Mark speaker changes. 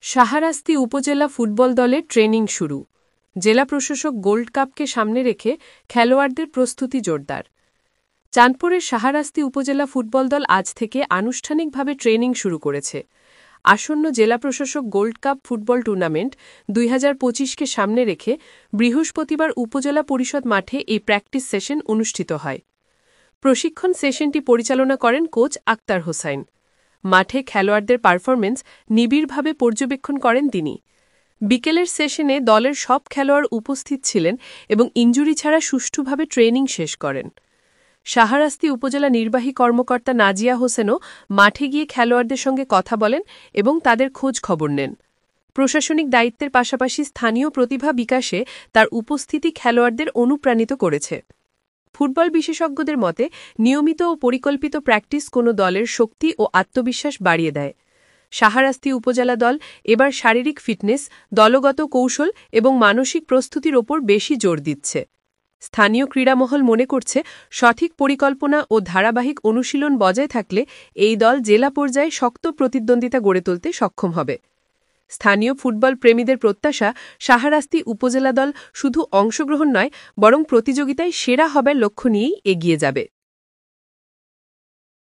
Speaker 1: শাহরাস্তি উপজেলা ফুটবল দলের ট্রেনিং শুরু। জেলা প্রশাসক গোল্ড কাপকে সামনে রেখে খেলোয়াড়দের প্রস্তুতি জোরদার। চাঁদপুরের শাহরাস্তি উপজেলা ফুটবল দল আজ থেকে আনুষ্ঠানিকভাবে ট্রেনিং শুরু করেছে। আসন্ন জেলা প্রশাসক গোল্ড কাপ ফুটবল টুর্নামেন্ট 2025কে সামনে রেখে বৃহস্পতিবার উপজেলা পরিষদ মাঠে এই প্র্যাকটিস সেশন অনুষ্ঠিত হয়। প্রশিক্ষণ সেশনটি পরিচালনা করেন কোচ আক্তার হোসাইন। মাঠে খেলোয়াড়দের পারফরমেন্স নিবিড়ভাবে পর্যবেক্ষণ করেন তিনি। বিকেলের সেশনে দলের সব খেলোয়াড় উপস্থিত ছিলেন এবং ইনজুরি ছাড়া সুষ্ঠুভাবে ট্রেনিং শেষ করেন। শাহরাস্তি উপজেলা নির্বাহী কর্মকর্তা নাজিয়া হোসেনও মাঠে গিয়ে খেলোয়াড়দের সঙ্গে কথা বলেন এবং তাদের খোঁজ খবর নেন। প্রশাসনিক দায়িত্বের পাশাপাশি স্থানীয় প্রতিভা বিকাশে তার উপস্থিতি খেলোয়াড়দের অনুপ্রাণিত করেছে। ফুটবল বিশেষজ্ঞদের মতে নিয়মিত ও পরিকল্পিত প্র্যাকটিস কোনো দলের শক্তি ও আত্মবিশ্বাস বাড়িয়ে দেয়। শাহরাস্তি উপজেলা দল এবার শারীরিক ফিটনেস, দলগত কৌশল এবং মানসিক প্রস্তুতির ওপর বেশি জোর দিচ্ছে। স্থানীয় ক্রীড়ামহল মনে করছে, সঠিক পরিকল্পনা ও ধারাবাহিক অনুশীলন বজায় থাকলে এই দল জেলা পর্যায়ে শক্ত প্রতিদ্বন্দ্বিতা গড়ে তুলতে সক্ষম হবে। স্থানীয় ফুটবল প্রেমীদের প্রত্যাশা, শাহরাস্তি উপজেলা দল শুধু অংশগ্রহণ নয়, বরং প্রতিযোগিতায় সেরা হবার লক্ষ্য নিয়েই এগিয়ে যাবে।